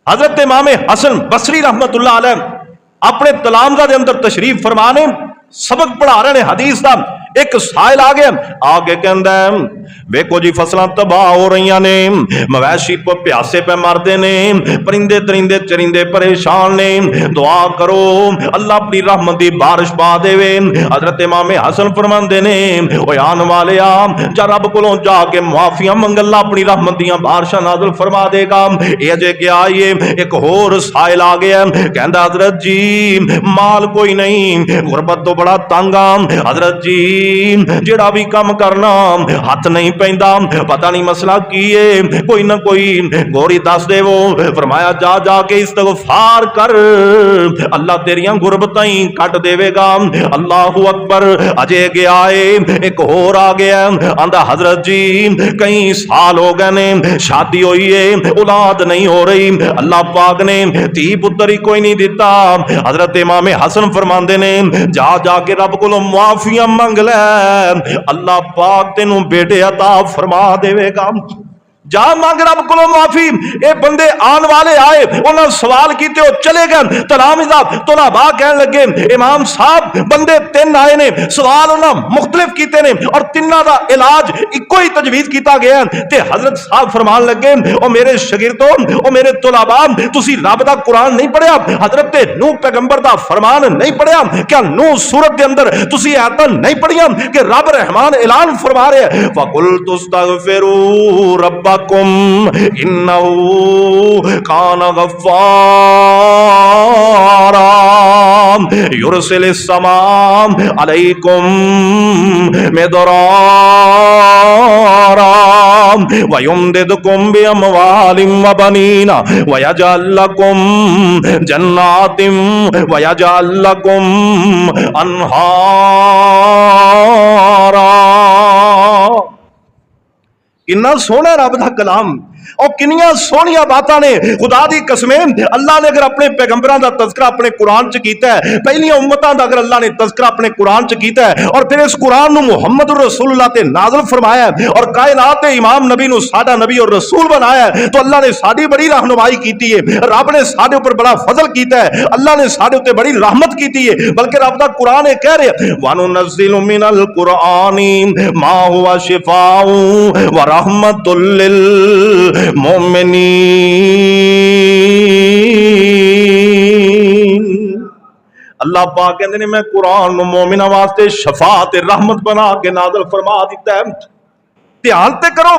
حضرت امام حسن بصری رحمتullah علیہ اپنے تلامذہ دے اندر تشریف فرما نے سبق پڑھا رہے ہیں حدیث دا. ایک سائل آ گیا آگے کہندا ہے ویکو جی فصلاں تباہ ہو رہی نے، مویشی پیاسے پہ مردے نے، پرندے ترندے چرندے پریشان نے، دعا کرو اللہ اپنی رحمت دی بارش پا دے. حضرت امام حسن فرماندے نے او آن والے جا رب کولوں جا کے معافیاں منگ، اللہ اپنی رحمت دیاں بارشاں نازل فرما دے گا. اے جے کیا آئیے ایک ہور سائل آ گیا کہندا حضرت جی مال کوئی نہیں، غربت تو بڑا تنگ آ حضرت جی، جڑا بھی کام کرنا ہاتھ نہیں پیندا، پتہ نہیں مسئلہ کی ہے، کوئی نہ کوئی گوری دس دے. وہ فرمایا جا جا کے استغفار کر، اللہ تیریاں غربتیں کٹ دے گا. اللہ اکبر. اجے گیا ہے ایک اور آ گیا آندا حضرت جی کئی سال ہو گئے نے، شادی ہوئی ہے اولاد نہیں ہو رہی، اللہ پاک نے تی پتر ہی کوئی نہیں دیتا. حضرت امام حسن فرماندے نے جا جا کے رب کو معافیاں منگ لے، اللہ پاک تینوں بیٹے عطا فرما دے گا. جا مانگ رب کو معافی. اے بندے آن والے آئے انہوں نے سوال کیتے ہو چلے گئے. تلامذہ طلباء کہنے لگے امام صاحب بندے تین آئے نے، سوال انہوں نے مختلف کیتے نے اور تینہ دا علاج ایک ہی تجویز کیتا گیا. تے حضرت صاحب فرمان لگے او میرے شاگردوں او میرے طلباء تسی رب دا قرآن نہیں پڑھیا، حضرت نوح پیغمبر دا فرمان نہیں پڑھیا؟ کیا نوح سورت دے اندر تسی آیتاں نہیں پڑھیا کہ رب رحمان اعلان فرما رہے ہیں فَقُلْتُ اسْتَغْفِرُوا رَبَّكُمْ انہو کان غفارا یرسل السماء علیکم مدرارا ویمددکم باموال وبنین ویجعل لکم جنات ویجعل لکم انہارا. کنا سونا رب دا کلام اور کنیاں سونیاں باتاں نے. خدا دی قسمیں اللہ نے اگر اپنے پیغمبران دا تذکرہ اپنے قرآن چ کیتا ہے، پہلیاں امتاں دا اگر اللہ نے تذکرہ اپنے قرآن چ کیتا ہے اور پھر اس قرآن نو محمد الرسول اللہ تے نازل فرمایا ہے اور کائنات امام نبی نو ساڈا نبی اور رسول بنایا ہے، تو اللہ نے ساڈی بڑی رہنمائی کیتی ہے، رب نے ساڈے اوپر بڑا فضل کیتا ہے، اللہ نے ساڈے اوپر بڑی رحمت کیتی ہے. بلکہ رب دا قرآن یہ کہہ رہے وَنُنَزِّلُ مِنَ الْقُرْآنِ مَا هُوَ شِفَاءٌ وَرَحْمَةٌ لِّلْمُؤْمِنِينَ. اللہ پاک کہندے نے میں قرآن نو مومناں واسطے شفاعت رحمت بنا کے نازل فرما دیتا ہے. دھیان تے کرو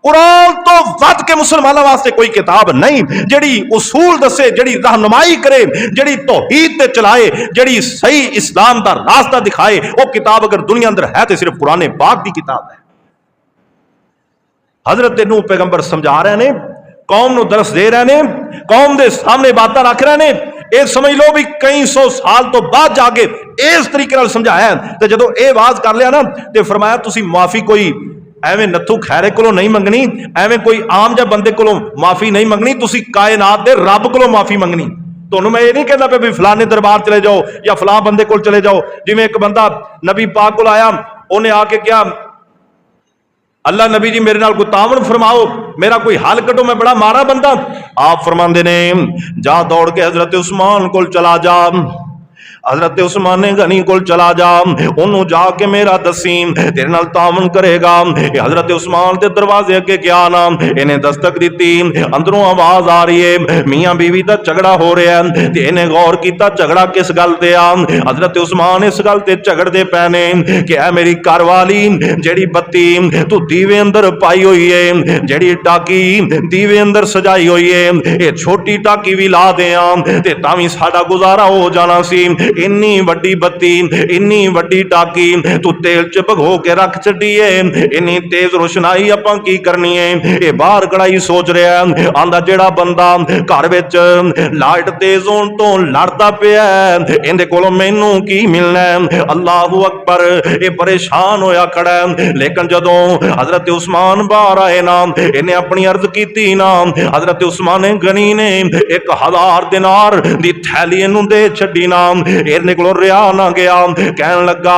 قرآن تو ود کے مسلمانوں واسطے کوئی کتاب نہیں جڑی اصول دسے، جڑی رہنمائی کرے، جڑی توحید تے چلائے، جڑی صحیح اسلام دا راستہ دکھائے. وہ کتاب اگر دنیا اندر ہے تو صرف قرآن پاک دی کتاب ہے. حضرت نوح پیغمبر سمجھا رہے ہیں، قوم نو درس دے رہے ہیں، قوم دے سامنے باتاں رکھ رہے ہیں. اے سمجھ لو بھی کئی سو سال تو بعد جا کے اس طریقے نال سمجھایا ہے. تے جدو اے واز کر لیا نا تے فرمایا تسی معافی کوئی ایویں نتھو خیرے کولوں نہیں منگنی، ایویں کوئی عام جا بندے کولوں معافی نہیں منگنی، تسی کائنات دے رب کولوں معافی منگنی. تو میں یہ نہیں کہتا پہ بھی فلانے دربار چلے جاؤ یا فلاں بندے کول چلے جاؤ. جی میں ایک بندہ نبی پاک کول آیا، انہیں آ کے کیا اللہ نبی جی میرے نال کوئی تعاون فرماؤ، میرا کوئی حل کٹو، میں بڑا مارا بندہ. آپ فرماندے نے جا دوڑ کے حضرت عثمان کول چلا جا، حضرت عثمان غنی کول چلا جا، انہوں جا کے میرا دسیم تیرے نال تعاون کرے گا. حضرت عثمان دے دروازے اگے کیا نا انہیں دستک دیتی، اندروں آواز آ رہی ہے میاں بیوی دا جھگڑا ہو رہا ہے. تے انہیں غور کیتا جھگڑا کس گل تے آ. حضرت عثمان اس گل تے جھگڑ دے پینے کہ اے میری گھر والی جیڑی بتی تو دیوے اندر پائی ہوئی ہے، جیڑی ٹاکی دیوے اندر سجائی ہوئی ہے، اے چھوٹی ٹاکی بھی لا دیاں تے تاویں ساڈا گزارا ہو جانا سی. انی وڈی بتی انی وڈی ٹاکی تو تیل چ بھگو کے رکھ چڈی ہے، انی تیز روشنائی اپاں کی کرنی ہے. اے باہر کڑائی سوچ رہا ہے، آندا جیڑا بندہ گھر وچ لائٹ تیز ہون تو لڑدا پیا ہے ایندے کولوں مینوں کی ملنا ہے. اللہ اکبر. اے پریشان ہویا کھڑا ہے. لیکن جدوں حضرت عثمان باہر آئے نا انہیں اپنی عرض کیتی نا، حضرت عثمان غنی نے 1000 دینار دی تھیلی انہوں دے چھڈی نا. ਇਹਨੇ ਕੋਲੋਂ ਰਿਆ ਨਾ ਗਿਆ। ਕਹਿਣ ਲੱਗਾ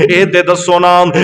ਇਹ ਤੇ ਦੱਸੋ ਨਾ,